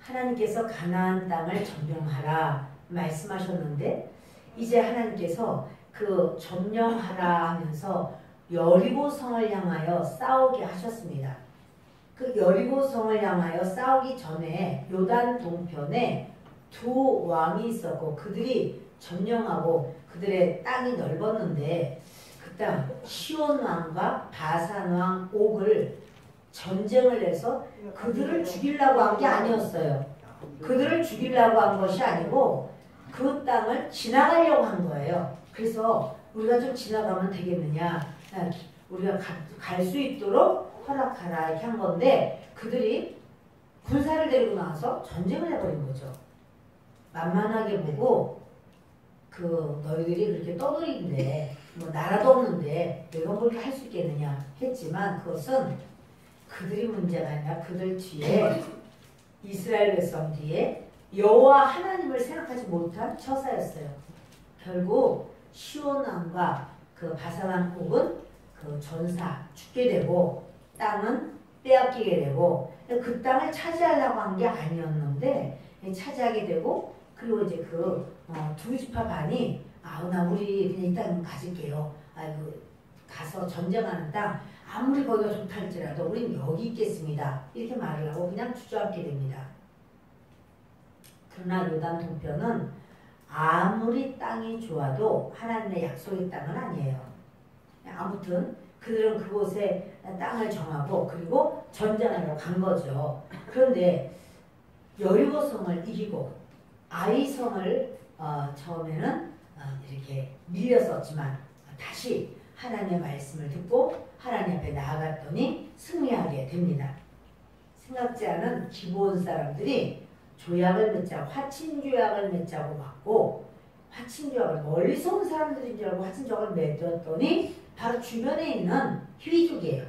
하나님께서 가나안 땅을 점령하라 말씀하셨는데 이제 하나님께서 그 점령하라 하면서 여리고 성을 향하여 싸우게 하셨습니다. 그 여리고 성을 향하여 싸우기 전에 요단 동편에 두 왕이 있었고 그들이 점령하고 그들의 땅이 넓었는데 그 땅 시온 왕과 바산 왕 옥을 전쟁을 해서 그들을 죽이려고 한 게 아니었어요. 그들을 죽이려고 한 것이 아니고 그 땅을 지나가려고 한 거예요. 그래서 우리가 좀 지나가면 되겠느냐, 우리가 갈 수 있도록 허락하라 이렇게 한 건데 그들이 군사를 데리고 나와서 전쟁을 해버린 거죠. 만만하게 보고 너희들이 그렇게 떠들이는데 뭐 나라도 없는데 내가 뭘 할 수 있겠느냐 했지만 그것은 그들이 문제가 아니라 그들 뒤에 이스라엘 백성 뒤에 여호와 하나님을 생각하지 못한 처사였어요. 결국 시온 왕과 그 바산 왕 옥은 그 전사 죽게 되고 땅은 빼앗기게 되고 그 땅을 차지하려고 한 게 아니었는데 차지하게 되고 그리고 이제 두 지파 반이 나 우리 그냥 이 땅 가질게요. 가서 전쟁하는 땅 아무리 거기가 좋다 할지라도 우린 여기 있겠습니다. 이렇게 말을 하고 그냥 주저앉게 됩니다. 그러나 요단 동편은 아무리 땅이 좋아도 하나님의 약속의 땅은 아니에요. 아무튼 그들은 그곳에 땅을 정하고 그리고 전쟁하러 간 거죠. 그런데 여리고성을 이기고 아이성을 처음에는 이렇게 밀렸었지만 다시 하나님의 말씀을 듣고 하나님 앞에 나아갔더니 승리하게 됩니다. 생각지 않은 기브온 사람들이 조약을 맺자고 화친조약을 맺자고 받고 화친조약을 멀리서 온 사람들인 줄 알고 화친조약을 맺었더니 바로 주변에 있는 희위족이에요.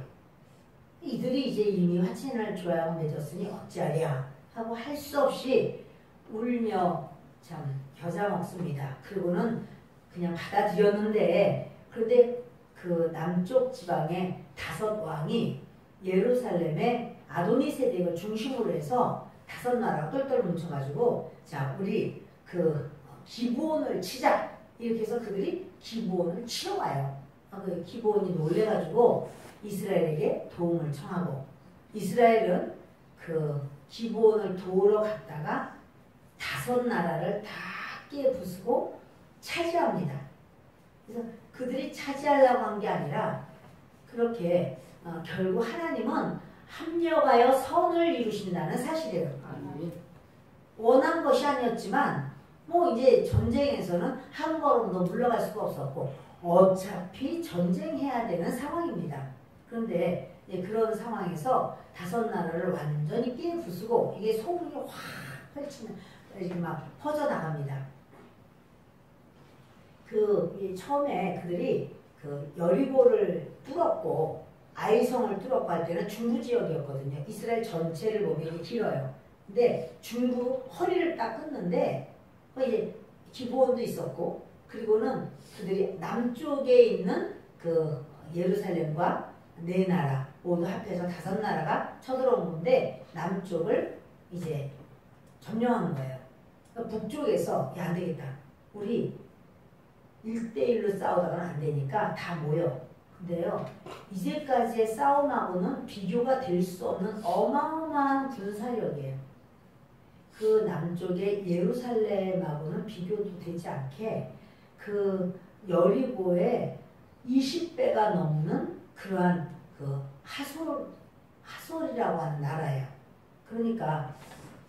이들이 이제 이미 화친을 조약을 맺었으니 어찌하랴 하고 할 수 없이 울며 참 겨자 먹습니다. 그리고는 그냥 받아들였는데 그런데 그 남쪽 지방의 5 왕이 예루살렘에 아도니세덱을 중심으로 해서 5 나라가 똘똘 뭉쳐가지고 자 우리 그 기브온을 치자 이렇게 해서 그들이 기브온을 치러 와요. 그 기브온이 놀래가지고 이스라엘에게 도움을 청하고 이스라엘은 그 기브온을 도우러 갔다가 5 나라를 다 깨부수고 차지합니다. 그래서 그들이 차지하려고 한 게 아니라 그렇게 결국 하나님은 합력하여 선을 이루신다는 사실이에요. 원한 것이 아니었지만 뭐 이제 전쟁에서는 한 걸음도 물러갈 수가 없었고 어차피 전쟁해야 되는 상황입니다. 그런데 그런 상황에서 5 나라를 완전히 깨부수고 이게 소문이 확 펼치는 이렇게 막 퍼져나갑니다. 처음에 그들이 여리고를 뚫었고 아이성을 뚫었고 할 때는 중부 지역이었거든요. 이스라엘 전체를 보면 이게 길어요. 근데 중부 허리를 딱 끊는데 이제 기브온도 있었고 그리고는 그들이 남쪽에 있는 그 예루살렘과 4 나라 모두 합해서 5 나라가 쳐들어온 건데 남쪽을 이제 점령한 거예요. 그러니까 북쪽에서 야 안되겠다. 우리 1대1로 싸우다가는 안되니까 다 모여. 근데요 이제까지의 싸움하고는 비교가 될 수 없는 어마어마한 군사력이에요. 그 남쪽의 예루살렘하고는 비교도 되지 않게 그 여리고의 20배가 넘는 그러한 그 하솔이라고 하는 나라예요. 그러니까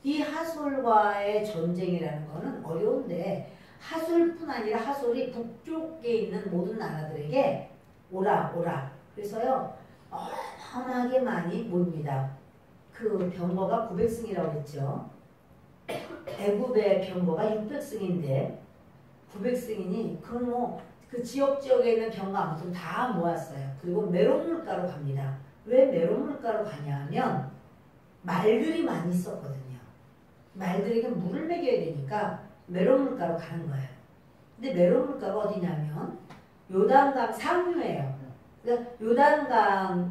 이 하솔과의 전쟁이라는 거는 어려운데 하솔뿐 아니라 하솔이 북쪽에 있는 모든 나라들에게 오라. 그래서요 어마어마하게 많이 모입니다. 그 병거가 900승이라고 했죠. 애굽의 병거가 600승인데 900승이니 그건 뭐 그 지역에 있는 병거 아무튼 다 모았어요. 그리고 메론 물가로 갑니다. 왜 메론 물가로 가냐 하면 말들이 많이 있었거든요. 말들에게 물을 먹여야 되니까 메론 물가로 가는 거예요. 근데 메론 물가가 어디냐면 요단강 상류예요. 그러니까 요단강이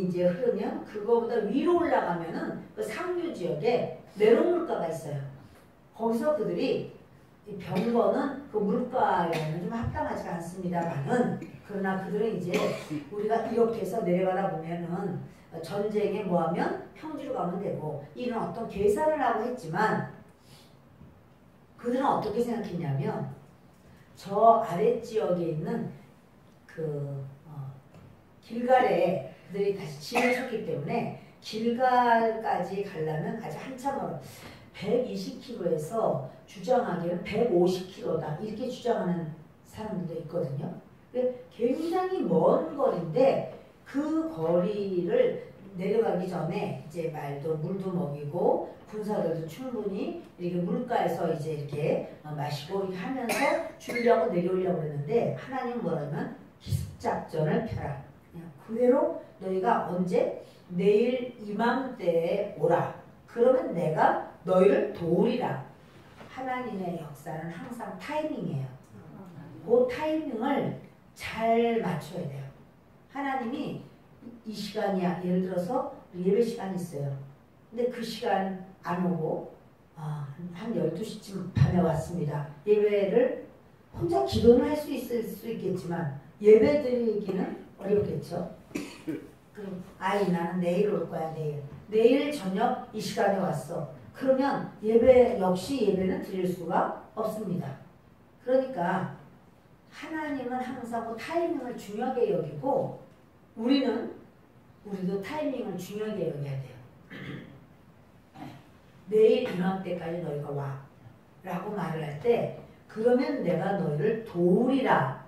이제 흐르면 그거보다 위로 올라가면은 그 상류 지역에 내롱물가가 있어요. 거기서 그들이 이 병거는 그 물가에는 좀 합당하지 않습니다만은 그러나 그들은 이제 우리가 이렇게 해서 내려가다 보면은 전쟁에 뭐하면 평지로 가면 되고 이런 어떤 계산을 하고 했지만 그들은 어떻게 생각했냐면 저 아랫지역에 있는 그 길갈에 그들이 다시 진을 쳤기 때문에 길갈까지 가려면 아직 한참 멀어 120km에서 주장하기에는 150km다 이렇게 주장하는 사람들도 있거든요. 굉장히 먼 거리인데 그 거리를 내려가기 전에 이제 말도 물도 먹이고 군사들도 충분히 이렇게 물가에서 이제 이렇게 마시고 이렇게 하면서 주려고 내려오려고 했는데 하나님 뭐라면 기습작전을 펴라. 그냥 그대로 너희가 언제 내일 이맘때에 오라. 그러면 내가 너희를 도우리라. 하나님의 역사는 항상 타이밍이에요. 그 타이밍을 잘 맞춰야 돼요. 하나님이 이 시간이야. 예를 들어서 예배 시간이 있어요. 근데 그 시간 안 오고 한 12시쯤 밤에 왔습니다. 예배를 혼자 기도는 할 수 있을 수 있겠지만 예배 드리기는 어렵겠죠. 그럼 나는 내일 올 거야. 내일 저녁 이 시간에 왔어. 그러면 예배 역시 예배는 드릴 수가 없습니다. 그러니까 하나님은 항상 그 타이밍을 중요하게 여기고 우리도 타이밍을 중요하게 여겨야 돼요. 내일 이맘때까지 너희가 와 라고 말을 할 때 그러면 내가 너희를 도우리라.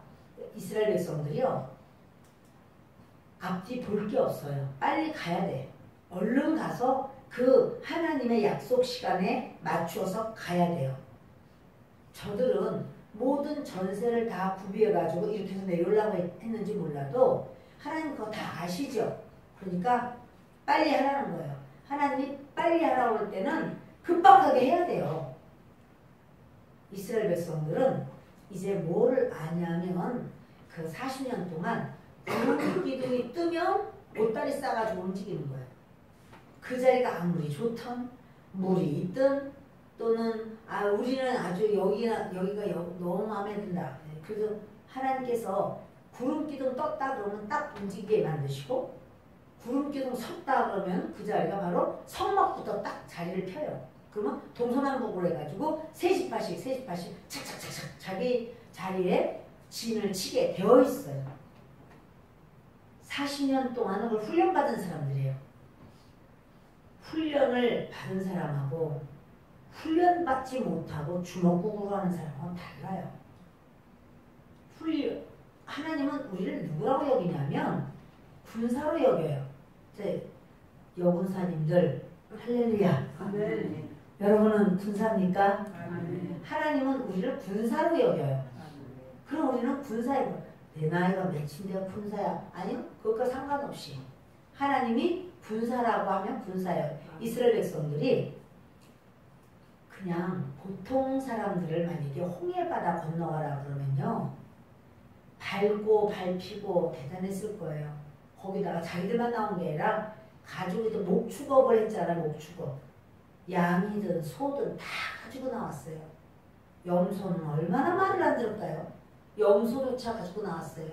이스라엘 백성들이요 앞뒤 볼 게 없어요. 빨리 가야 돼. 얼른 가서 그 하나님의 약속 시간에 맞추어서 가야 돼요. 저들은 모든 전세를 다 구비해가지고 이렇게 해서 내려오려고 했는지 몰라도 하나님 그거 다 아시죠? 그러니까 빨리 하라는 거예요. 하나님이 빨리 하라고 할 때는 급박하게 해야 돼요. 이스라엘 백성들은 이제 뭐를 아냐면 그 40년 동안 구름 기둥이 뜨면 보따리 싸가지고 움직이는 거예요. 그 자리가 아무리 좋던 물이 있든 또는 우리는 아주 여기가 너무 마음에 든다. 그래서 하나님께서 구름 기둥 떴다 그러면 딱 움직이게 만드시고 구름 기둥 섰다 그러면 그 자리가 바로 성막부터 딱 자리를 펴요. 그러면 동서남북으로 해가지고 세 지파씩 착착착착 자기 자리에 진을 치게 되어 있어요. 40년 동안은 그걸 훈련받은 사람들이에요. 훈련을 받은 사람하고 훈련받지 못하고 주먹구구로 하는 사람하고는 달라요. 하나님은 우리를 누구라고 여기냐면 군사로 여겨요. 여군사님들 할렐루야. 아멘. 여러분은 군사입니까? 아멘. 하나님은 우리를 군사로 여겨요. 그럼 우리는 군사예요. 내 나이가 몇인데요 군사야? 아니요. 그것과 상관없이 하나님이 군사라고 하면 군사예요. 이스라엘 백성들이 그냥 보통 사람들을 만약에 홍해바다 건너가라 그러면요 밟고 밟히고 대단했을 거예요. 거기다가 자기들만 나온 게 아니라 가지고 목축업을 했잖아. 목축업 양이든 소든 다 가지고 나왔어요. 염소는 얼마나 말을 안 들을까요? 염소조차 가지고 나왔어요.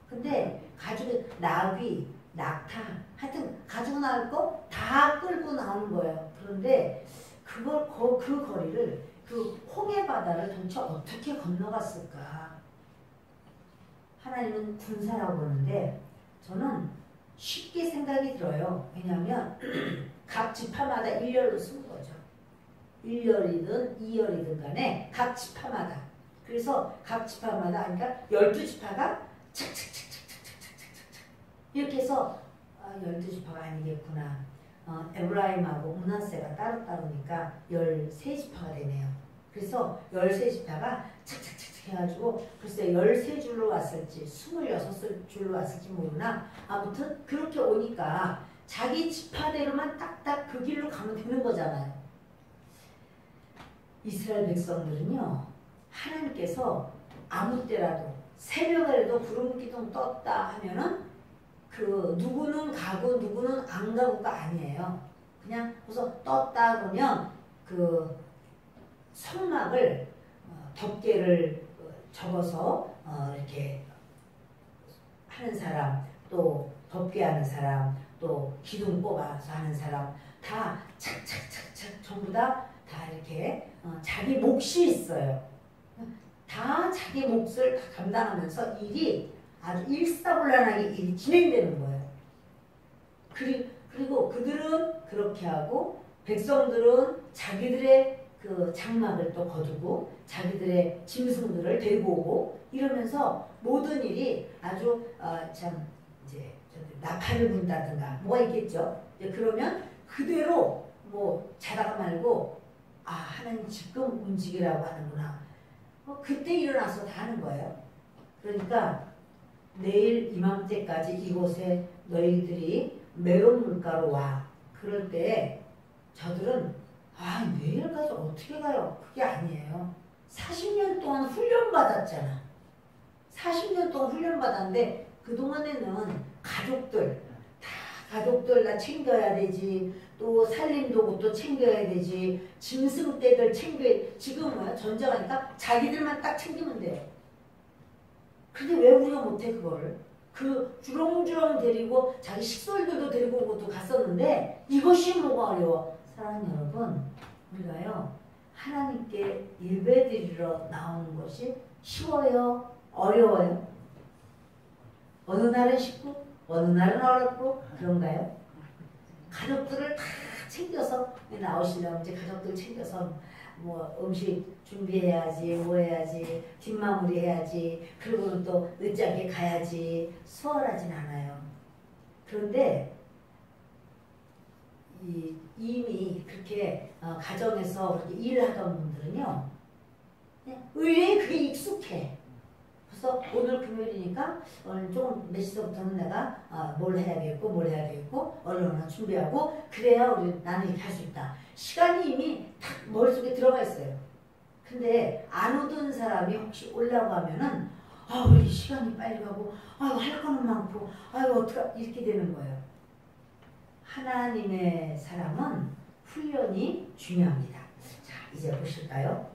근데 가지고 나귀, 낙타 하여튼 가지고 나올 거 다 끌고 나오는 거예요. 그런데 그 거리를 그 홍해바다를 도대체 어떻게 건너갔을까? 하나님은 군사라고 그러는데 저는 쉽게 생각이 들어요. 왜냐하면 각 지파마다 일렬로 쓴 거죠. 1열이든 2열이든 간에 각 지파마다. 그래서 각 지파마다 그러니까 12지파가 착착착착착착착착 이렇게 해서 12지파가 아니겠구나. 에브라임하고 므낫세가 따로따로니까 13지파가 되네요. 그래서 13지파가 착착착착 해가지고 글쎄 13줄로 왔을지 26줄로 왔을지 모르나 아무튼 그렇게 오니까 자기 지파대로만 딱딱 그 길로 가면 되는 거잖아요. 이스라엘 백성들은요 하나님께서 아무 때라도 새벽에라도 구름 기둥 떴다 하면은 그 누구는 가고 누구는 안 가고가 아니에요. 그냥 그래서 떴다 그러면 그 성막을 덮개를 접어서 이렇게 하는 사람, 또 덮개 하는 사람, 또 기둥 뽑아서 하는 사람 다 착착착착 전부 다 이렇게 자기 몫이 있어요. 다 자기 몫을 다 감당하면서 일이 아주 일사불란하게 일이 진행되는 거예요. 그리고 그들은 그렇게 하고 백성들은 자기들의 그 장막을 또 거두고 자기들의 짐승들을 데리고 오고 이러면서 모든 일이 아주 참 이제 나팔을 분다든가 뭐가 있겠죠. 그러면 그대로 뭐 자다가 말고 하나님 지금 움직이라고 하는구나. 그때 일어나서 다 하는 거예요. 그러니까 내일 이맘때까지 이곳에 너희들이 메론 물가로 와. 그럴 때 저들은 내일까지 어떻게 가요? 그게 아니에요. 40년 동안 훈련받았잖아. 40년 동안 훈련받았는데 그동안에는 가족들 다 챙겨야 되지. 또 살림도구 챙겨야 되지. 짐승떼들 챙겨야. 지금은 전쟁하니까 자기들만 딱 챙기면 돼요. 근데 왜 우리가 못해 그거를? 그 주렁주렁 데리고 자기 식솔들도 데리고 오고도 갔었는데 이것이 뭐가 어려워? 사랑하는 여러분, 우리가요 하나님께 예배드리러 나오는 것이 쉬워요? 어려워요? 어느 날은 쉽고 어느 날은 어렵고 그런가요? 가족들을 다 챙겨서 나오시려면 이제 가족들 챙겨서 뭐 음식 준비해야지 뭐 해야지 뒷마무리 해야지 그리고는 또 늦자게 가야지 수월하진 않아요. 그런데 이미 그렇게 가정에서 그렇게 일하던 분들은요 의뢰에 그게 익숙해. 그래서 오늘 금요일이니까 오늘 조금 몇 시서부터는 내가 뭘 해야 되겠고 얼른 준비하고 그래야 나는 이렇게 할 수 있다. 시간이 이미 딱 머릿속에 들어가 있어요. 근데 안 오던 사람이 혹시 오려고 하면은 왜 이렇게 시간이 빨리 가고 할 거는 많고 어떡하 이렇게 되는 거예요. 하나님의 사람은 훈련이 중요합니다. 자, 이제 보실까요?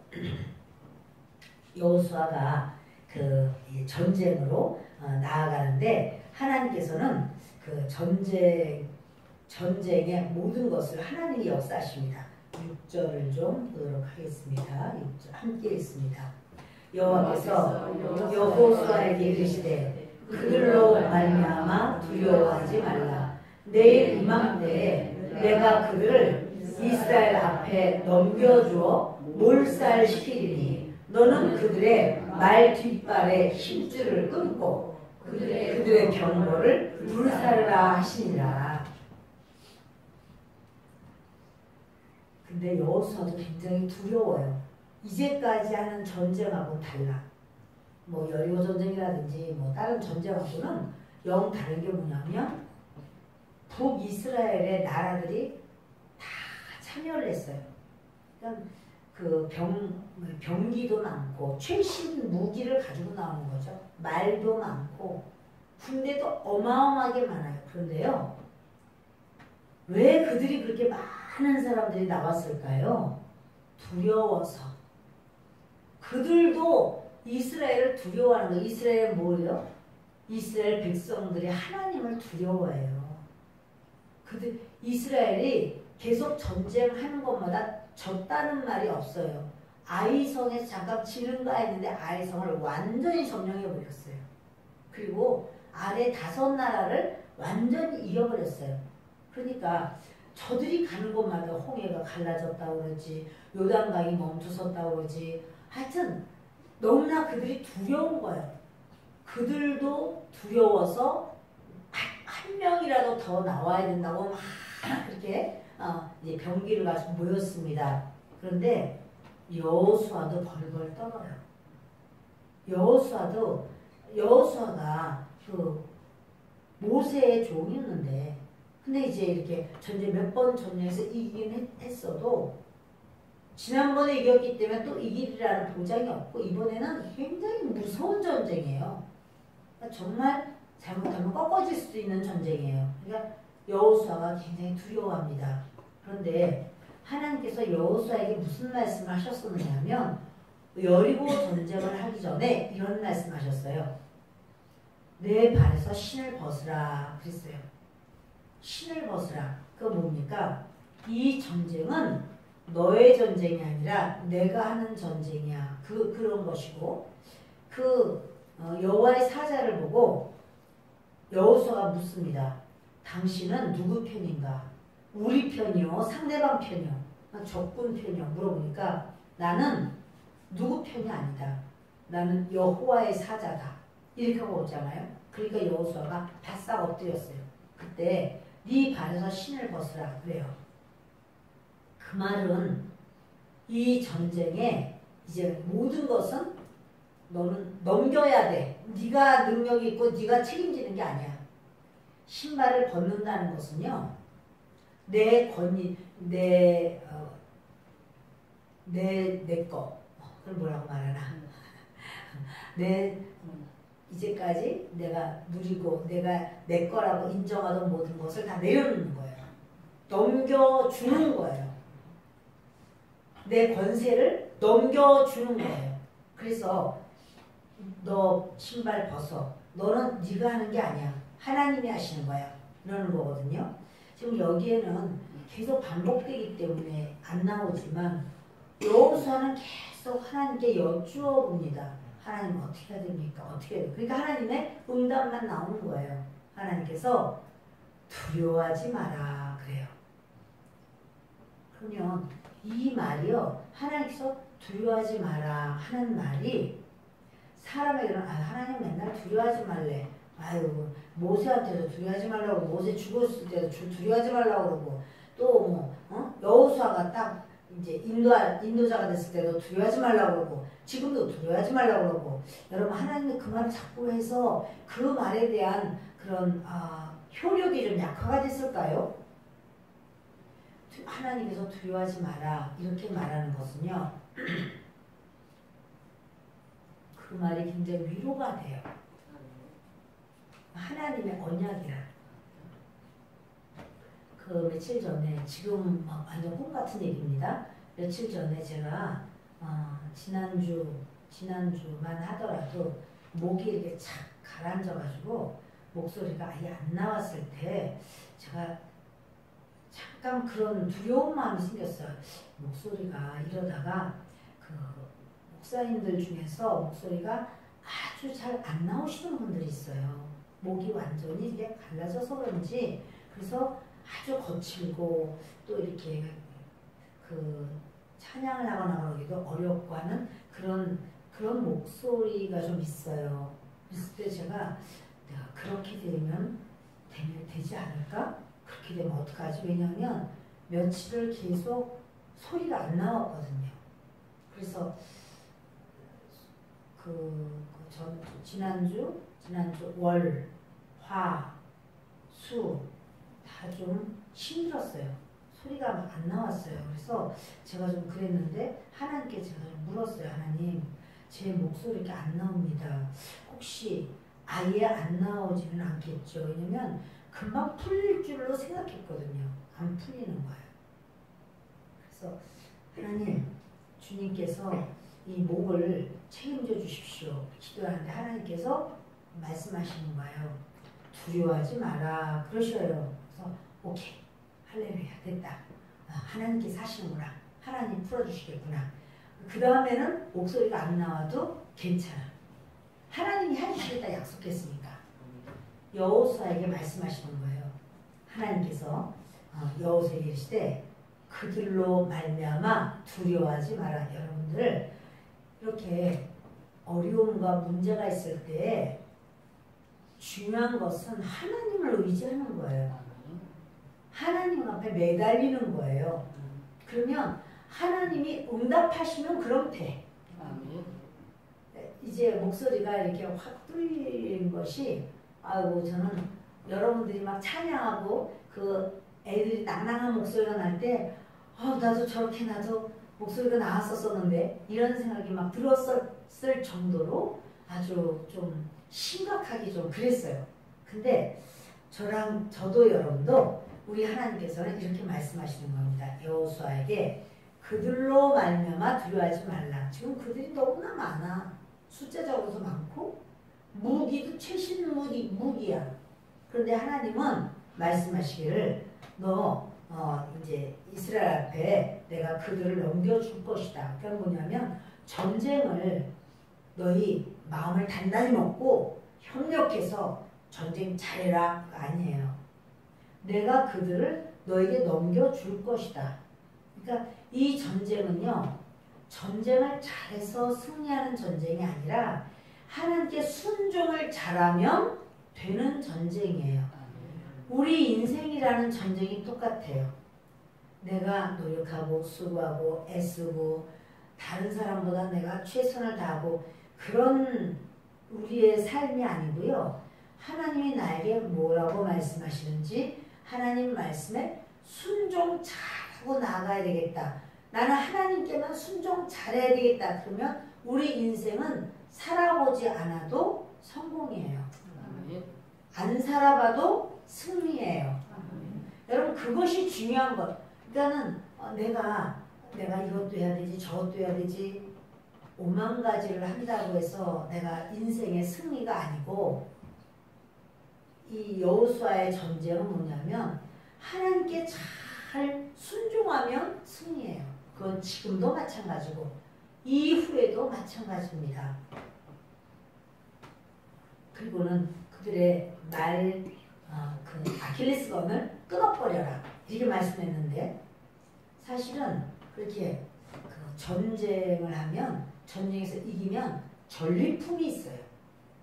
여호수아가 그 전쟁으로 나아가는데 하나님께서는 그 전쟁의 모든 것을 하나님이 역사하십니다. 6절을 좀 보도록 하겠습니다. 6절 함께 읽습니다. 여호와께서 여호수아에게 이르시되 그들로 말미암아 두려워하지 말라. 내일 이맘때에 내가 그들을 이스라엘 앞에 넘겨주어 몰살시키리니 너는 그들의 말 뒷발에 힘줄을 끊고 그들의 병거를 불사르라 하시니라. 근데 여호수아도 굉장히 두려워요. 이제까지 하는 전쟁하고 달라. 뭐 여리고 전쟁이라든지 뭐 다른 전쟁하고는 영 다른 게 뭐냐면 북이스라엘의 나라들이 다 참여를 했어요. 그러니까 그 병기도 많고 최신 무기를 가지고 나오는 거죠. 말도 많고 군대도 어마어마하게 많아요. 그런데요, 왜 그들이 그렇게 많은 사람들이 나왔을까요? 두려워서. 그들도 이스라엘을 두려워하는 거예요. 이스라엘은 뭐예요? 이스라엘 백성들이 하나님을 두려워해요. 이스라엘이 계속 전쟁하는 것마다 졌다는 말이 없어요. 아이성에서 잠깐 지는가 했는데 아이성을 완전히 점령해버렸어요. 그리고 아래 5나라를 완전히 이겨버렸어요. 그러니까 저들이 가는 곳마다 홍해가 갈라졌다고 그러지, 요단강이 멈춰섰다고 그러지, 하여튼 너무나 그들이 두려운 거예요. 그들도 두려워서 한 명이라도 더 나와야 된다고 막 그렇게 이제 병기를 가지고 모였습니다. 그런데 여호수아도 벌벌 떨어요. 여호수아가 그 모세의 종이었는데, 근데 이제 이렇게 전쟁 몇 번 전쟁에서 이기긴 했어도 지난번에 이겼기 때문에 또 이기리라는 보장이 없고 이번에는 굉장히 무서운 전쟁이에요. 그러니까 정말 잘못하면 꺾어질 수도 있는 전쟁이에요. 그러니까 여호수아가 굉장히 두려워합니다. 그런데 하나님께서 여호수아에게 무슨 말씀을 하셨었느냐면 여리고 전쟁을 하기 전에 이런 말씀하셨어요. 내 발에서 신을 벗으라 그랬어요. 신을 벗으라. 그거 뭡니까? 이 전쟁은 너의 전쟁이 아니라 내가 하는 전쟁이야. 그런 것이고 여호와의 사자를 보고 여호수아가 묻습니다. 당신은 누구 편인가? 우리 편이요? 상대방 편이요? 적군 편이요? 물어보니까 나는 누구 편이 아니다. 나는 여호와의 사자다. 이렇게 하고 오잖아요. 그러니까 여호수아가 바싹 엎드렸어요. 그때 네 발에서 신을 벗으라 그래요. 그 말은 이 전쟁에 이제 모든 것은 너는 넘겨야 돼. 네가 능력이 있고 네가 책임지는 게 아니야. 신발을 벗는다는 것은요. 내 권위, 내 거. 그걸 뭐라고 말하나. 이제까지 내가 누리고 내가 내 거라고 인정하던 모든 것을 다 내려놓는 거예요. 넘겨주는 거예요. 내 권세를 넘겨주는 거예요. 그래서 너 신발 벗어. 너는 네가 하는 게 아니야. 하나님이 하시는 거야. 이러는 거거든요. 지금 여기에는 계속 반복되기 때문에 안 나오지만 여호수아는 계속 하나님께 여쭈어 봅니다. 하나님 어떻게 해야 됩니까? 어떻게 해야 됩니까? 그러니까 하나님의 응답만 나오는 거예요. 하나님께서 두려워하지 마라 그래요. 그러면 이 말이요. 하나님께서 두려워하지 마라 하는 말이 사람에게는 하나님 맨날 두려워하지 말래. 아유 모세한테도 두려워하지 말라고 모세 죽었을 때도 두려워하지 말라고 그러고 또 여호수아가 딱 이제 인도자가 됐을 때도 두려워하지 말라고 그러고 지금도 두려워하지 말라고 그러고 여러분 하나님은 그 말을 자꾸 해서 그 말에 대한 그런 효력이 좀 약화가 됐을까요? 하나님께서 두려워하지 마라 이렇게 말하는 것은요. 그 말이 굉장히 위로가 돼요. 하나님의 언약이라. 그 며칠 전에 지금 완전 꿈 같은 얘기입니다. 며칠 전에 제가 지난주만 하더라도 목이 이렇게 착 가라앉아가지고 목소리가 아예 안 나왔을 때 제가 잠깐 그런 두려운 마음이 생겼어요. 목소리가 이러다가 그 목사님들 중에서 목소리가 아주 잘 안 나오시는 분들이 있어요. 목이 완전히 이게 갈라져서 그런지 그래서 아주 거칠고 또 이렇게 그 찬양을 하거나 그러기도 어렵고 하는 그런 목소리가 좀 있어요. 그랬을 때 제가 내가 그렇게 되지 않을까? 그렇게 되면 어떡하지? 왜냐하면 며칠을 계속 소리가 안 나왔거든요. 그래서 지난주 월, 화, 수 다 좀 힘들었어요. 소리가 막 안 나왔어요. 그래서 제가 좀 그랬는데 하나님께 제가 좀 물었어요. 하나님, 제 목소리가 안 나옵니다. 혹시 아예 안 나오지는 않겠죠? 왜냐면 금방 풀릴 줄로 생각했거든요. 안 풀리는 거예요. 그래서 하나님, 주님께서 이 목을 책임져 주십시오. 기도하는데 하나님께서 말씀하시는 거예요. 두려워하지 마라 그러셔요. 그래서 오케이, 할렐루야, 됐다. 하나님께서 하시는구나. 하나님 풀어주시겠구나. 그 다음에는 목소리가 안 나와도 괜찮아. 하나님이 해주시겠다 약속했으니까. 여호수아에게 말씀하시는 거예요. 하나님께서 여호수아에게 이르시되 그들로 말미암아 두려워하지 마라. 여러분들 이렇게 어려움과 문제가 있을 때 중요한 것은 하나님을 의지하는 거예요. 하나님 앞에 매달리는 거예요. 그러면 하나님이 응답하시면 그럼 돼. 이제 목소리가 이렇게 확 뚫린 것이 아이고 저는 여러분들이 막 찬양하고 그 애들이 낭낭한 목소리가 날 때 나도 저렇게 나도 목소리가 나왔었었는데 이런 생각이 막 들었을 정도로 아주 좀 심각하게 좀 그랬어요. 근데 저도 여러분도 우리 하나님께서는 이렇게 말씀하시는 겁니다. 여호수아에게 그들로 말미암아 두려워하지 말라. 지금 그들이 너무나 많아. 숫자적으로도 많고 무기도 최신 무기야. 그런데 하나님은 말씀하시기를 너 이제 이스라엘 앞에 내가 그들을 넘겨줄 것이다. 그러니까 뭐냐면 전쟁을 너희 마음을 단단히 먹고 협력해서 전쟁 잘해라. 아니에요. 내가 그들을 너에게 넘겨줄 것이다. 그러니까 이 전쟁은요. 전쟁을 잘해서 승리하는 전쟁이 아니라 하나님께 순종을 잘하면 되는 전쟁이에요. 우리 인생이라는 전쟁이 똑같아요. 내가 노력하고 수고하고 애쓰고 다른 사람보다 내가 최선을 다하고 그런 우리의 삶이 아니고요. 하나님이 나에게 뭐라고 말씀하시는지 하나님 말씀에 순종 잘하고 나아가야 되겠다. 나는 하나님께만 순종 잘해야 되겠다. 그러면 우리 인생은 살아보지 않아도 성공이에요. 안 살아봐도 승리예요. 여러분 그것이 중요한 것. 그러니까는 내가 이것도 해야 되지 저것도 해야 되지 5만 가지를 한다고 해서 내가 인생의 승리가 아니고 이 여호수아의 전쟁은 뭐냐면 하나님께 잘 순종하면 승리예요. 그건 지금도 마찬가지고 이후에도 마찬가지입니다. 그리고는 그들의 그 아킬레스건을 끊어버려라 이렇게 말씀했는데 사실은 그렇게 그 전쟁을 하면 전쟁에서 이기면 전리품이 있어요.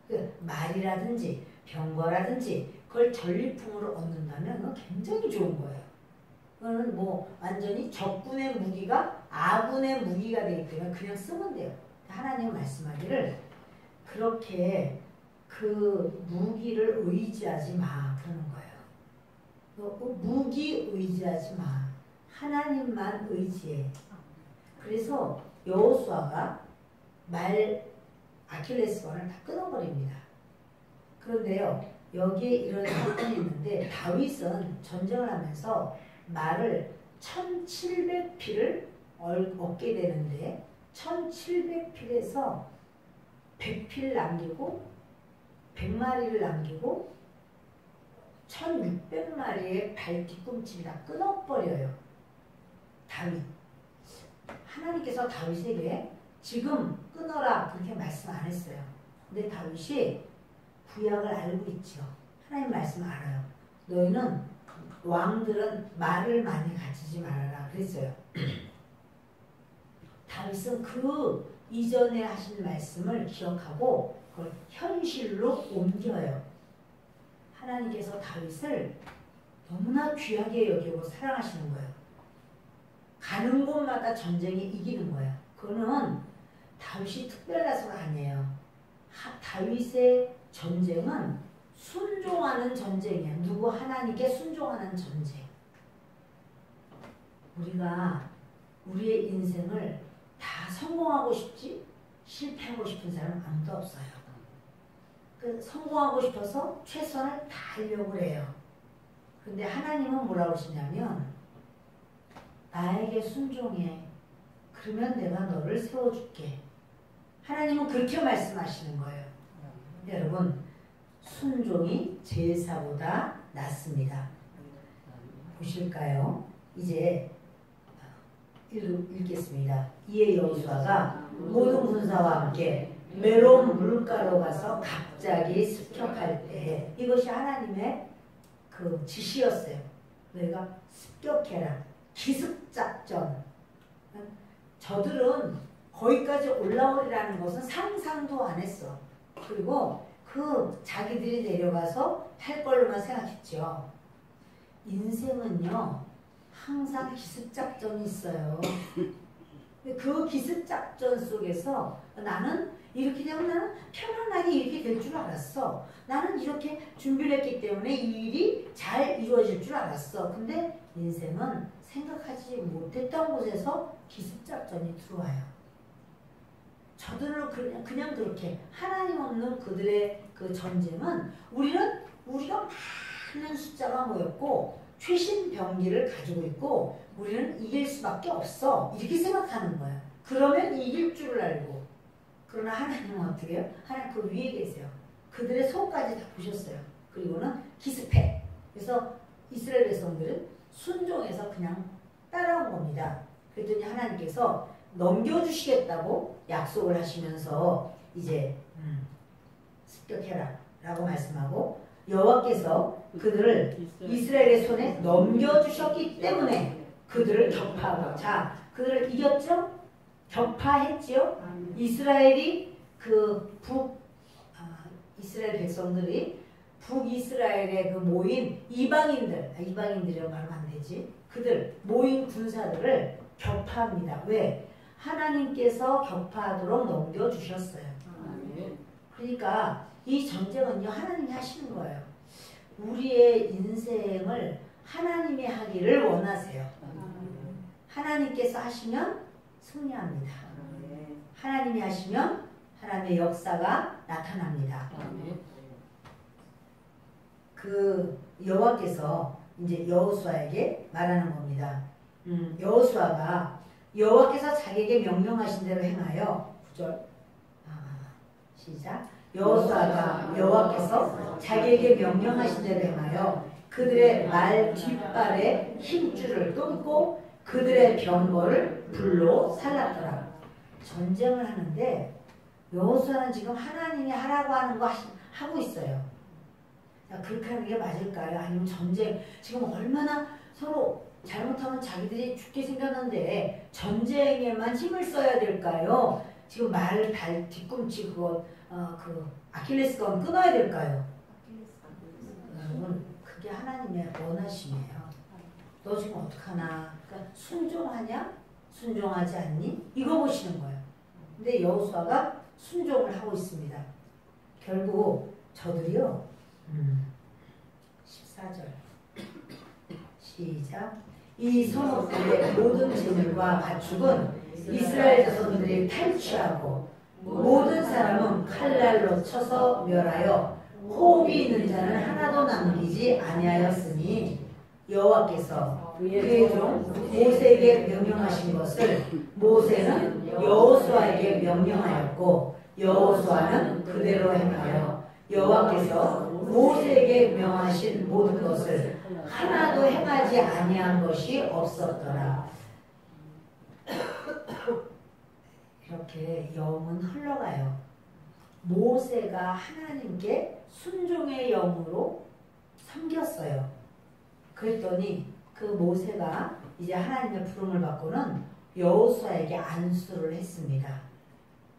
그 말이라든지 병거라든지 그걸 전리품으로 얻는다면 그건 굉장히 좋은 거예요. 그거는 뭐 완전히 적군의 무기가 아군의 무기가 되기 때문에 그냥 쓰면 돼요. 하나님 말씀하기를 그렇게 그 무기를 의지하지 마 그러는 거예요. 무기 의지하지 마. 하나님만 의지해. 그래서 여호수아가 아킬레스건을 다 끊어버립니다. 그런데요 여기에 이런 사건이 있는데 다윗은 전쟁을 하면서 말을 1700필을 얻게 되는데 1700필에서 100필 남기고 100마리를 남기고 1600마리의 발 뒤꿈치를 다 끊어버려요. 다윗. 하나님께서 다윗에게 지금 끊어라 그렇게 말씀 안 했어요. 근데 다윗이 구약을 알고 있죠. 하나님 말씀 알아요. 너희는 왕들은 말을 많이 가지지 말아라 그랬어요. 다윗은 그 이전에 하신 말씀을 기억하고 그걸 현실로 옮겨요. 하나님께서 다윗을 너무나 귀하게 여기고 사랑하시는 거예요. 가는 곳마다 전쟁에 이기는 거예요. 그거는 다윗이 특별해서가 아니에요. 다윗의 전쟁은 순종하는 전쟁이에요. 누구 하나님께 순종하는 전쟁. 우리가 우리의 인생을 다 성공하고 싶지 실패하고 싶은 사람은 아무도 없어요. 성공하고 싶어서 최선을 다하려고 해요. 근데 하나님은 뭐라고 하시냐면 나에게 순종해. 그러면 내가 너를 세워줄게. 하나님은 그렇게 말씀하시는 거예요. 여러분 순종이 제사보다 낫습니다. 보실까요? 이제 읽겠습니다. 이에 여호수아가 모든 군사와 함께 메론 물가로 가서 갑자기 습격할 때 이것이 하나님의 그 지시였어요. 너희가 습격해라. 기습작전. 저들은 거기까지 올라오리라는 것은 상상도 안 했어. 그리고 그 자기들이 내려가서 할 걸로만 생각했죠. 인생은요 항상 기습작전이 있어요. 그 기습작전 속에서 나는 이렇게 되면 나는 편안하게 이렇게 될 줄 알았어. 나는 이렇게 준비를 했기 때문에 이 일이 잘 이루어질 줄 알았어. 근데 인생은 생각하지 못했던 곳에서 기습작전이 들어와요. 저들을 그냥 그렇게 하나님 없는 그들의 그 전쟁은 우리가 많은 숫자가 모였고 최신 병기를 가지고 있고 우리는 이길 수밖에 없어. 이렇게 생각하는 거야. 그러면 이길 줄 알고. 그러나 하나님은 어떻게 해요? 하나님 그 위에 계세요. 그들의 속까지 다 보셨어요. 그리고는 기습해. 그래서 이스라엘 백성들은 순종해서 그냥 따라온 겁니다. 그랬더니 하나님께서 넘겨주시겠다고 약속을 하시면서 이제 습격해라 라고 말씀하고 여호와께서 그들을 이스라엘의 손에 넘겨주셨기 때문에 그들을 격파하고 자 그들을 이겼죠? 격파했지요? 이스라엘이 이스라엘 백성들이 북이스라엘에 그 모인 이방인들이라고 말하면 안 되지. 그들 모인 군사들을 격파합니다. 왜? 하나님께서 격파하도록 넘겨주셨어요. 그러니까 이 전쟁은요 하나님이 하시는 거예요. 우리의 인생을 하나님이 하기를 원하세요. 하나님께서 하시면 승리합니다. 하나님이 하시면 하나님의 역사가 나타납니다. 그 여호와께서 이제 여호수아에게 말하는 겁니다. 여호수아가 여호와께서 자기에게 명령하신 대로 행하여 9절 시작 여호수아가 여호와께서 자기에게 명령하신 대로 행하여 그들의 말 뒷발에 힘줄을 끊고 그들의 병거를 불로 살랐더라. 전쟁을 하는데 여호수아는 지금 하나님이 하라고 하는 거 하고 있어요. 그렇게 하는 게 맞을까요? 아니면 전쟁 지금 얼마나 서로 잘못하면 자기들이 죽게 생겼는데 전쟁에만 힘을 써야 될까요? 지금 말, 발, 뒤꿈치 그거 그 아킬레스건 끊어야 될까요? 여러분 그게 하나님의 원하심이에요. 너 지금 어떡하나? 그러니까 순종하냐? 순종하지 않니? 이거 보시는 거예요. 근데 여호수아가 순종을 하고 있습니다. 결국 저들이요 14절 시작 이 성읍들의 모든 재물과 가축은 이스라엘 자손들이 탈취하고 모든 사람은 칼날로 쳐서 멸하여 호흡이 있는 자는 하나도 남기지 아니하였으니 여호와께서 그의 종 모세에게 명령하신 것을 모세는 여호수아에게 명령하였고 여호수아는 그대로 행하여 여호와께서 모세에게 명하신 모든 것을 하나도 행하지 아니한 것이 없었더라. 이렇게 영은 흘러가요. 모세가 하나님께 순종의 영으로 섬겼어요. 그랬더니 그 모세가 이제 하나님의 부름을 받고는 여호수아에게 안수를 했습니다.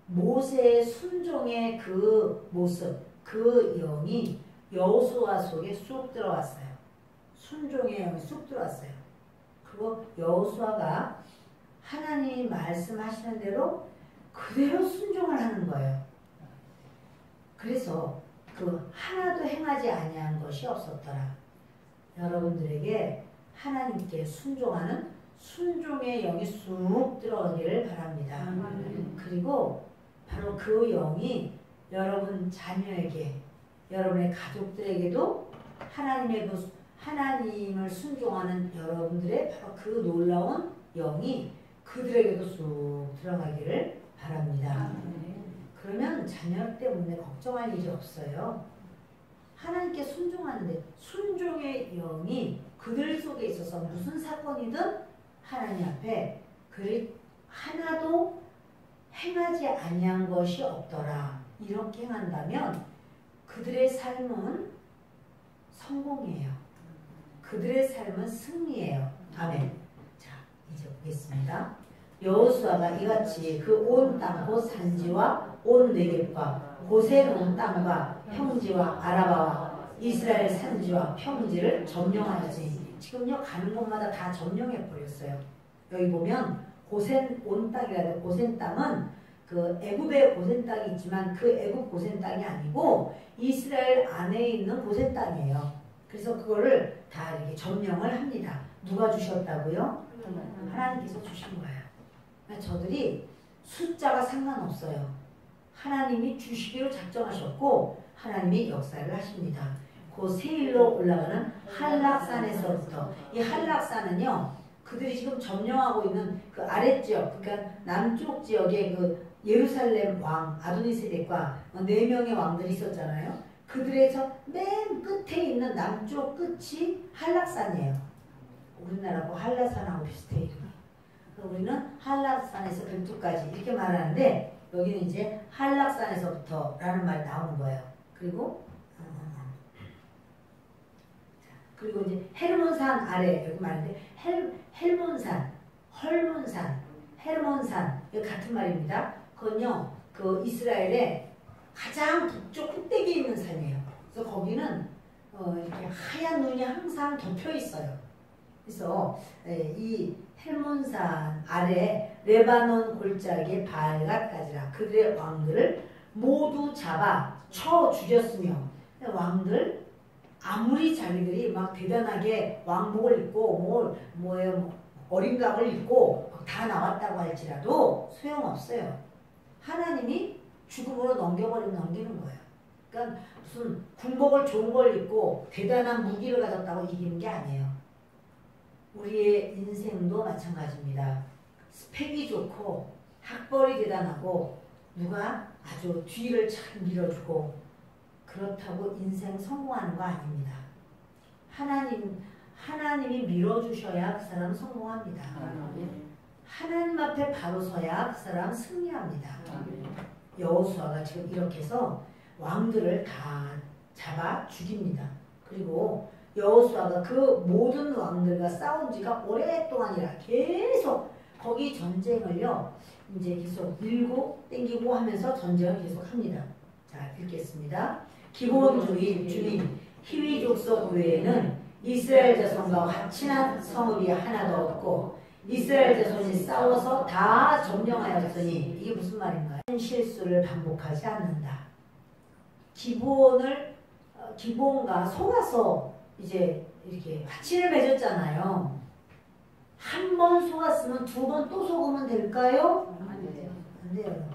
모세의 순종의 그 모습, 그 영이 여호수아 속에 쑥 들어왔어요. 순종의 영이 쑥 들어왔어요. 그리고 여호수아가 하나님이 말씀하시는 대로 그대로 순종을 하는 거예요. 그래서 그 하나도 행하지 아니한 것이 없었더라. 여러분들에게 하나님께 순종하는 순종의 영이 쑥 들어오기를 바랍니다. 그리고 바로 그 영이 여러분 자녀에게, 여러분의 가족들에게도 하나님을 순종하는 여러분들의 바로 그 놀라운 영이 그들에게도 쑥 들어가기를 바랍니다. 그러면 자녀 때문에 걱정할 일이 없어요. 하나님께 순종하는데 순종의 영이 그들 속에 있어서 무슨 사건이든 하나님 앞에 그를 하나도 행하지 아니한 것이 없더라. 이렇게 행한다면 그들의 삶은 성공이에요. 그들의 삶은 승리예요. 아멘. 자, 이제 보겠습니다. 여호수아가 이같이 그 온 땅 곧 산지와 온 네겝과 고센 온 땅과 평지와 아라바와 이스라엘 산지와 평지를 점령하였으니 지금요 가는 곳마다 다 점령해 버렸어요. 여기 보면 고센 온 땅이라는 고센 땅은 그 애굽의 고센 땅이 있지만 그 애굽 고센 땅이 아니고 이스라엘 안에 있는 고센 땅이에요. 그래서 그거를 다 이렇게 점령을 합니다. 누가 주셨다고요? 하나님께서 주신 거예요. 저들이 숫자가 상관없어요. 하나님이 주시기로 작정하셨고 하나님이 역사를 하십니다. 그 세일로 올라가는 한락산에서부터 이 한락산은요 그들이 지금 점령하고 있는 그 아랫지역 그러니까 남쪽 지역에 그 예루살렘 왕 아도니세덱과 4명의 왕들이 있었잖아요. 그들에서 맨 끝에 있는 남쪽 끝이 한락산이에요. 우리나라하고 한라산하고 비슷해 이름이. 우리는 한락산에서 별도까지 이렇게 말하는데 여기는 이제 한락산에서부터라는 말이 나오는 거예요. 그리고 이제 헬몬산 아래 여기 말인데 헬몬산, 헐몬산, 헬몬산 이거 같은 말입니다. 그건요 그 이스라엘의 가장 북쪽 꼭대기에 있는 산이에요. 그래서 거기는 이렇게 하얀 눈이 항상 덮여 있어요. 그래서 이 헬몬산 아래 레바논 골짜기의 바알갓까지라 그들의 왕들을 모두 잡아 쳐 죽였으며 왕들 아무리 자기들이 막 대단하게 왕복을 입고 어린갑을 입고 다 나왔다고 할지라도 소용없어요. 하나님이 죽음으로 넘기는 거예요. 그러니까 무슨 군복을 좋은 걸 입고 대단한 무기를 가졌다고 이기는 게 아니에요. 우리의 인생도 마찬가지입니다. 스펙이 좋고 학벌이 대단하고 누가 아주 뒤를 잘 밀어주고 그렇다고 인생 성공하는 거 아닙니다. 하나님이 밀어주셔야 그 사람은 성공합니다. 하나님 앞에 바로 서야 그 사람은 승리합니다. 여호수아가 지금 이렇게 해서 왕들을 다 잡아 죽입니다. 그리고 여호수아가 그 모든 왕들과 싸운 지가 오랫동안이라 계속 거기 전쟁을요 이제 계속 밀고 땡기고 하면서 전쟁을 계속 합니다. 자 읽겠습니다. 기본 주민 히위 족속 외에는 이스라엘 자손과 화친한 성읍이 하나도 없고 이스라엘 자손이 싸워서 다 점령하였으니 이게 무슨 말인가요? 실수를 반복하지 않는다. 기본과 속아서 이제 이렇게 화친을 맺었잖아요. 한 번 속았으면 2번 또 속으면 될까요? 안 돼요. 안 돼요.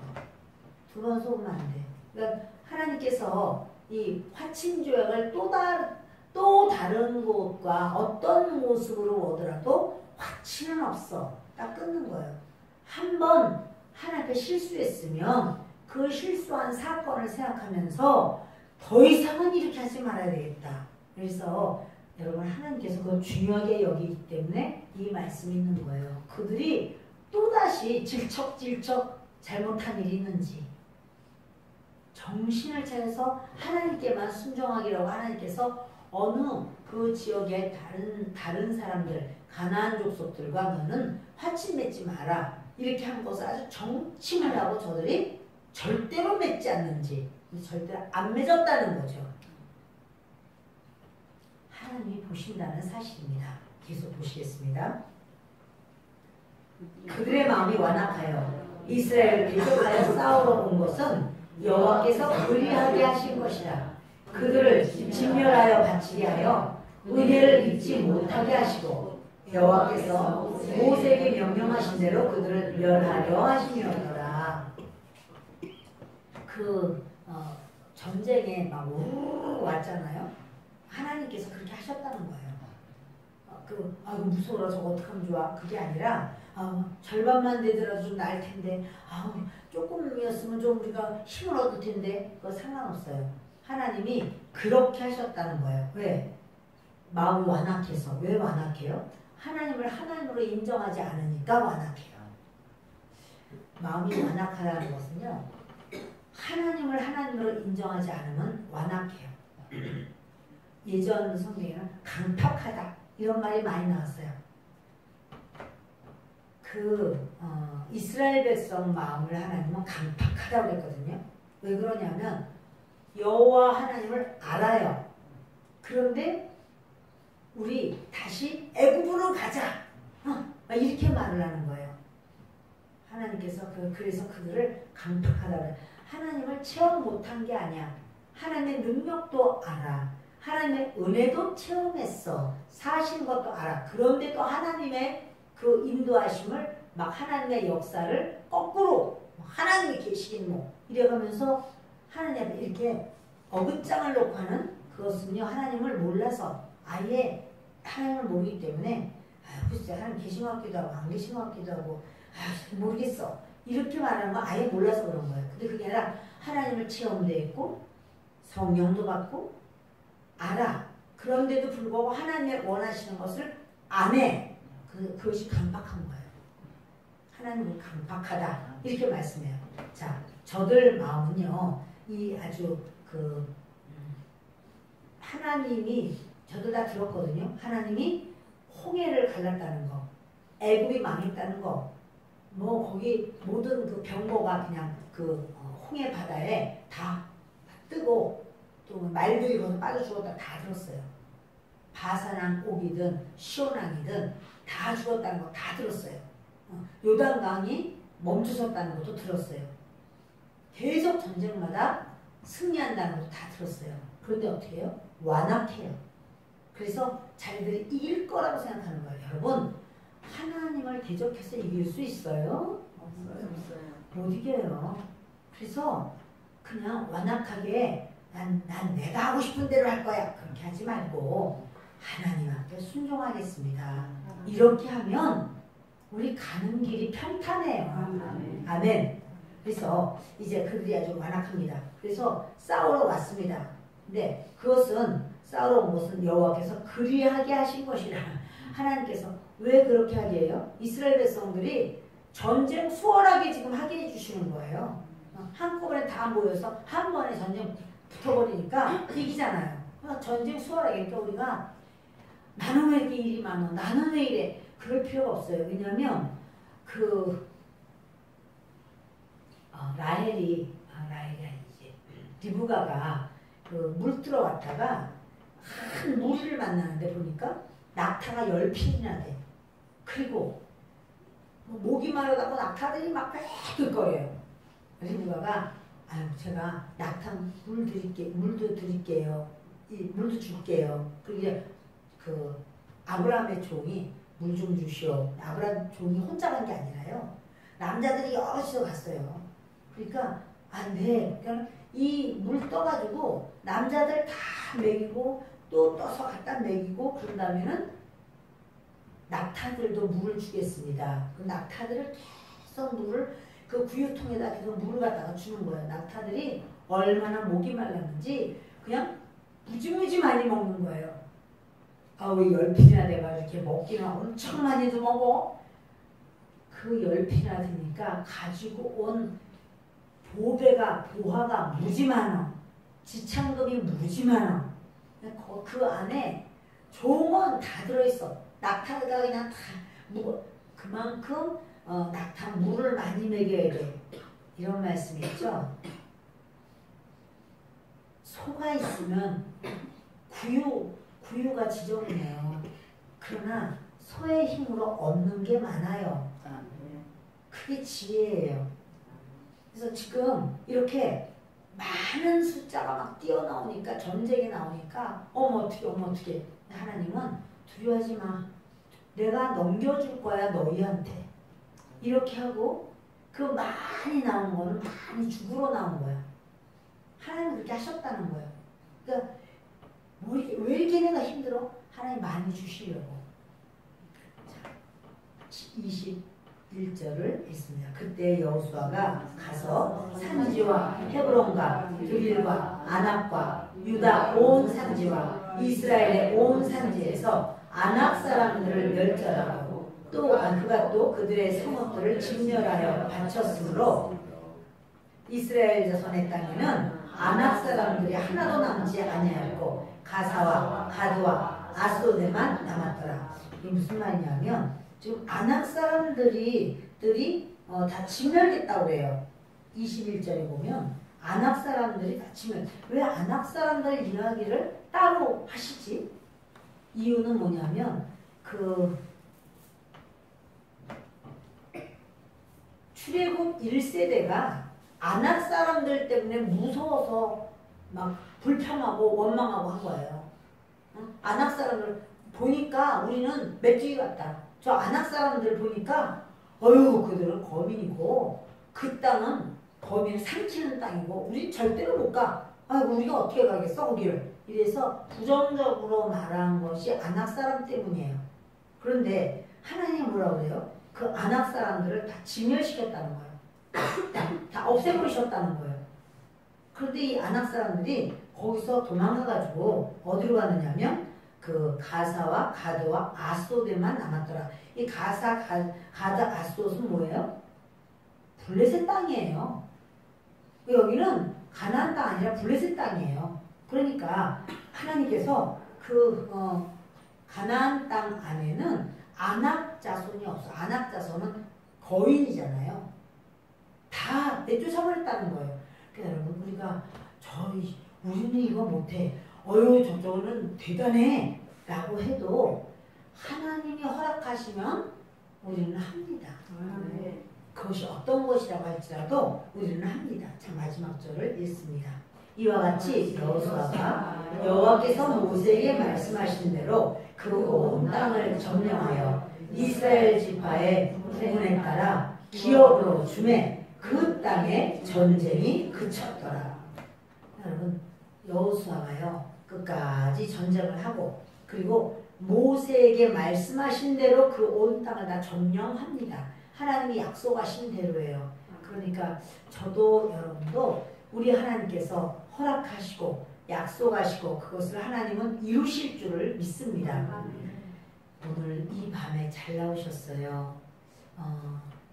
2번 속으면 안 돼요. 그러니까 하나님께서 이 화친 조약을 또 다른 곳과 어떤 모습으로 오더라도 화친은 없어. 딱 끊는 거예요. 한 번 하나님께 실수했으면 그 실수한 사건을 생각하면서 더 이상은 이렇게 하지 말아야 되겠다. 그래서 여러분 하나님께서 그걸 중요하게 여기기 때문에 이 말씀이 있는 거예요. 그들이 또다시 질척질척 잘못한 일이 있는지 정신을 차려서 하나님께만 순종하기라고 하나님께서 어느 그 지역의 다른 사람들 가나안 족속들과 너는 화친 맺지 마라 이렇게 한 것을 아주 정칭하라고 저들이 절대로 맺지 않는지 절대로 안 맺었다는 거죠. 하나님이 보신다는 사실입니다. 계속 보시겠습니다. 그들의 마음이 완악하여 이스라엘을 대적하여 싸우러 온 것은 여호와께서 불의하게 하신 것이라. 그들을 진멸하여 바치게 하여 은혜를 잊지 못하게 하시고 여호와께서 모세에게 명령하신 대로 그들을 멸하려 하심이었더라. 전쟁에 막 우르르 왔잖아요. 하나님께서 그렇게 하셨다는 거예요. 아이고 무서워라 저거 어떡하면 좋아. 그게 아니라 절반만 되더라도 좀 나을 텐데 조금이었으면 좀 우리가 힘을 얻을 텐데 그거 상관없어요. 하나님이 그렇게 하셨다는 거예요. 왜? 마음이 완악해서. 왜 완악해요? 하나님을 하나님으로 인정하지 않으니까 완악해요. 마음이 완악하다는 것은요. 하나님을 하나님으로 인정하지 않으면 완악해요. 예전 성경에는 강팍하다 이런 말이 많이 나왔어요. 이스라엘 백성 마음을 하나님은 강팍하다고 그랬거든요. 왜 그러냐면 여호와 하나님을 알아요. 그런데 우리 다시 애굽으로 가자. 이렇게 말을 하는 거예요. 하나님께서 그래서 그들을 강팍하다고 해요. 하나님을 체험 못한 게 아니야. 하나님의 능력도 알아. 하나님의 은혜도 체험했어. 사신 것도 알아. 그런데 또 하나님의 그 인도하심을 막 하나님의 역사를 거꾸로 하나님이 계시긴 이래가면서 하나님 앞에 이렇게 어긋장을 놓고 하는 그 그것은요 하나님을 몰라서 아예 하나님을 모르기 때문에 글쎄 하나님 계신 것 같기도 하고 안 계신 것 같기도 하고 모르겠어 이렇게 말하는 건 아예 몰라서 그런 거예요. 근데 그게 아니라 하나님을 체험도 했고 성령도 받고 알아. 그런데도 불구하고 하나님이 원하시는 것을 안 해. 그것이 강박한 거예요. 하나님은 강박하다 이렇게 말씀해요. 자, 저들 마음은요 이 아주 하나님이 저도 다 들었거든요. 하나님이 홍해를 갈랐다는 거, 애굽이 망했다는 거, 뭐 거기 모든 그 병거가 그냥 홍해 바다에 다 뜨고 또 말들이 거기서 빠져 죽었다 다 들었어요. 바사랑 옥이든 시온왕이든 다 죽었다는 거 다 들었어요. 요단강이 멈추섰다는 것도 들었어요. 계속 전쟁마다 승리한다는 것도 다 들었어요. 그런데 어떻게 해요? 완악해요. 그래서 자기들이 이길 거라고 생각하는 거예요. 여러분 하나님을 대적해서 이길 수 있어요? 없어요. 못 이겨요. 그래서 그냥 완악하게 난 내가 하고 싶은 대로 할 거야 그렇게 하지 말고 하나님한테 순종하겠습니다. 이렇게 하면 우리 가는 길이 평탄해요. 아멘. 그래서 이제 그들이 아주 완악합니다. 그래서 싸우러 왔습니다. 근데 그것은 싸우러 온 것은 여호와께서 그리하게 하신 것이라. 하나님께서 왜 그렇게 하게 해요? 이스라엘 백성들이 전쟁 수월하게 지금 하게 해주시는 거예요. 한꺼번에 다 모여서 한 번에 전쟁 붙어버리니까 이기잖아요. 전쟁 수월하게. 그러니까 우리가 나는 왜 이렇게 일이 많아? 나는 왜 이래? 그럴 필요가 없어요. 왜냐하면 라헬이 아니지. 리브가가 물 들어왔다가 한 무리를 만나는데 보니까 낙타가 10匹이나 돼. 그리고 목이 마르다고 낙타들이 막 빽빽거려요. 리브가가 제가 낙타 물도 드릴게요. 물도 줄게요. 그게 아브라함의 종이 물 좀 주시오. 아브라함 종이 혼자 간 게 아니라요. 남자들이 여럿이서 갔어요. 그러니까 네. 그러니까 이 물 떠가지고 남자들 다 먹이고 또 떠서 갖다 먹이고 그런 다음에는 낙타들도 물을 주겠습니다. 그 낙타들을 계속 물을 구유통에다 계속 물을 갖다가 주는 거예요. 낙타들이 얼마나 목이 말랐는지 그냥 무지무지 많이 먹는 거예요. 왜 10匹이나 돼가지고 이렇게 먹기는 엄청 많이도 먹어. 그 10匹이나 되니까 가지고 온 보화가 무지 많아. 지창금이 무지 많아. 그 안에 좋은 건 다 들어있어. 낙타가 그냥 다 그만큼 낙타 물을 많이 먹여야 돼. 이런 말씀이죠. 소가 있으면 구유가 지정이네요. 그러나 소의 힘으로 얻는 게 많아요. 그게 지혜예요. 그래서 지금 이렇게 많은 숫자가 막 뛰어나오니까 전쟁이 나오니까 어머 어떻게 하나님은 두려워하지 마. 내가 넘겨줄 거야 너희한테. 이렇게 하고 그 많이 나온 거는 많이 죽으러 나온 거야. 하나님은 그렇게 하셨다는 거예요. 그러니까 왜 이렇게 내가 힘들어? 하나님 많이 주시려고. 자, 21절을 읽습니다. 그때 여호수아가 가서 산지와 헤브론과 드빌과 아낙과 유다 온 산지와 이스라엘의 온 산지에서 아낙 사람들을 멸절하고 또 그가 또 그들의 성읍들을 진멸하여 바쳤으므로 이스라엘 자손의 땅에는 아낙 사람들이 하나도 남지 아니하였고 가사와 가드와 아스도데만 남았더라. 이게 무슨 말이냐면 지금 아낙 사람들이 다 진멸됐다고 그래요. 21절에 보면 아낙 사람들이 다 진멸. 왜 아낙 사람들 이야기를 따로 하시지? 이유는 뭐냐면 출애굽 1세대가 아낙 사람들 때문에 무서워서 막 불평하고 원망하고 한 거예요. 아낙 사람들 보니까 우리는 메뚜기 같다. 저 아낙 사람들 보니까 그들은 거민이고 그 땅은 거민을 삼키는 땅이고 우리 절대로 못 가. 우리가 어떻게 가겠어 거기를. 이래서 부정적으로 말한 것이 안악 사람 때문이에요. 그런데 하나님이 뭐라고 그래요? 그 안악 사람들을 다 진멸시켰다는 거예요. 다 없애버리셨다는 거예요. 그런데 이 안악 사람들이 거기서 도망가가지고 어디로 가느냐면 그 가사와 가드와 아스돗에만 남았더라. 이 가사, 가드, 아스돗은 뭐예요? 블레셋 땅이에요. 여기는 가나안 땅 아니라 블레셋 땅이에요. 그러니까 하나님께서 그 가나안 땅 안에는 안악 자손이 없어. 안악 자손은 거인이잖아요. 다 내쫓아버렸다는 거예요. 그러니까 여러분 우리가 우리는 이거 못해. 어휴 저쪽은 대단해. 라고 해도 하나님이 허락하시면 우리는 합니다. 그것이 어떤 것이라고 할지라도 우리는 합니다. 자 마지막 절을 읽습니다. 이와 같이 여호수아가 여호와께서 모세에게 말씀하신 대로 그 온 땅을 점령하여 이스라엘 지파의 부분에 따라 기업으로 주매 그 땅에 전쟁이 그쳤더라. 여러분 여호수아가요 끝까지 전쟁을 하고 그리고 모세에게 말씀하신 대로 그 온 땅을 다 점령합니다. 하나님이 약속하신 대로예요. 그러니까 저도 여러분도 우리 하나님께서 허락하시고 약속하시고 그것을 하나님은 이루실 줄을 믿습니다. 오늘 이 밤에 잘 나오셨어요.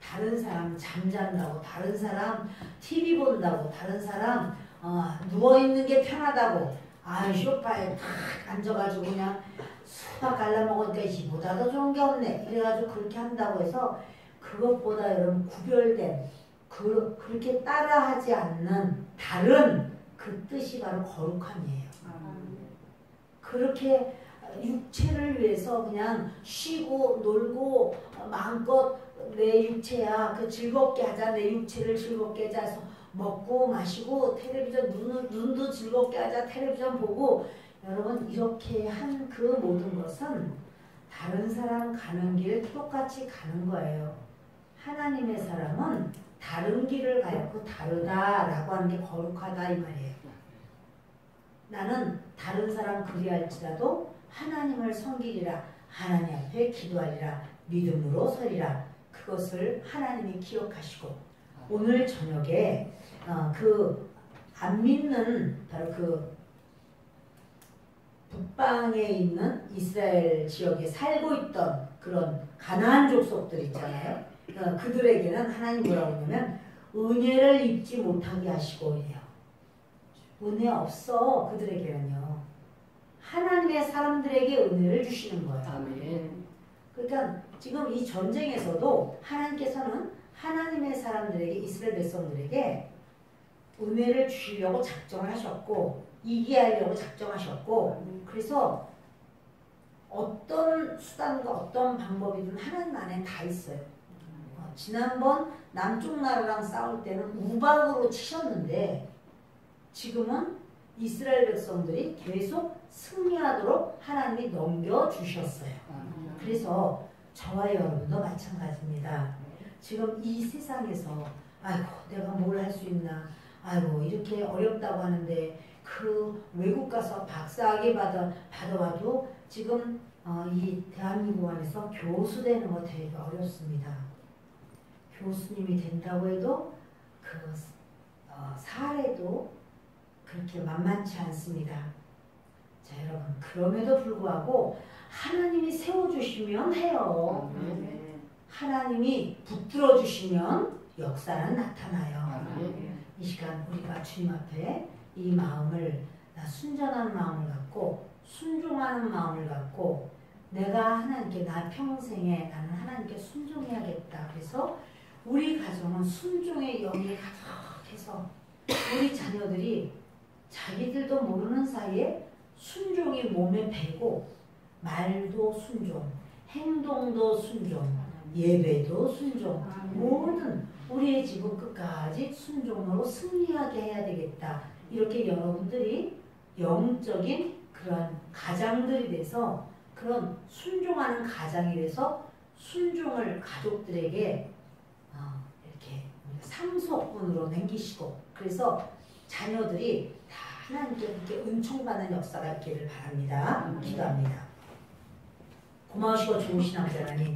다른 사람 잠잔다고, 다른 사람 TV 본다고, 다른 사람 누워있는 게 편하다고 소파에 탁 앉아가지고 그냥 수박 갈라먹으니까 이보다 더 좋은 게 없네 이래가지고 그렇게 한다고 해서 그것보다 여러분 구별된 그렇게 따라하지 않는 다른 그 뜻이 바로 거룩함이에요. 그렇게 육체를 위해서 그냥 쉬고 놀고 마음껏 내 육체야 그 즐겁게 하자 내 육체를 즐겁게 하자 해서 먹고 마시고 텔레비전 눈도 즐겁게 하자 텔레비전 보고 여러분 이렇게 한 그 모든 것은 다른 사람 가는 길 똑같이 가는 거예요. 하나님의 사람은 다른 길을 가요. 그 다르다라고 하는 게 거룩하다 이 말이에요. 나는 다른 사람 그리할지라도 하나님을 섬기리라 하나님 앞에 기도하리라 믿음으로 서리라 그것을 하나님이 기억하시고 오늘 저녁에 그 안 믿는 바로 그 북방에 있는 이스라엘 지역에 살고 있던 그런 가나안 족속들 있잖아요. 그들에게는 하나님 뭐라고 하냐면 은혜를 입지 못하게 하시고 해요. 은혜 없어 그들에게는요. 하나님의 사람들에게 은혜를 주시는 거예요. 아멘. 그러니까 지금 이 전쟁에서도 하나님께서는 하나님의 사람들에게 이스라엘 백성들에게 은혜를 주시려고 작정을 하셨고 이기게 하려고 작정하셨고 그래서 어떤 수단과 어떤 방법이든 하나님 안에 다 있어요. 지난번 남쪽 나라랑 싸울 때는 우박으로 치셨는데 지금은 이스라엘 백성들이 계속 승리하도록 하나님이 넘겨주셨어요. 그래서 저와 여러분도 마찬가지입니다. 지금 이 세상에서 아이고 내가 뭘 할 수 있나 아이고 이렇게 어렵다고 하는데 그 외국 가서 박사학위 받아와도 지금 이 대한민국 안에서 교수 되는 거 되게 어렵습니다. 교수님이 된다고 해도 그 사례도 그렇게 만만치 않습니다. 자 여러분 그럼에도 불구하고 하나님이 세워주시면 해요. 하나님이 붙들어 주시면 역사는 나타나요. 이 시간 우리가 주님 앞에 이 마음을 순전한 마음을 갖고 순종하는 마음을 갖고 내가 하나님께 나 평생에 나는 하나님께 순종해야겠다. 그래서 우리 가정은 순종의 영이 가득해서 우리 자녀들이 자기들도 모르는 사이에 순종이 몸에 배고 말도 순종, 행동도 순종, 예배도 순종 모든 우리의 집은 끝까지 순종으로 승리하게 해야 되겠다. 이렇게 여러분들이 영적인 그런 가장들이 돼서 그런 순종하는 가장이 돼서 순종을 가족들에게 이렇게 상속분으로 남기시고 그래서 자녀들이 다 하나님께 그렇게 은총받는 역사가 있기를 바랍니다. 기도합니다. 고마우시고 좋으신 아버지 하나님,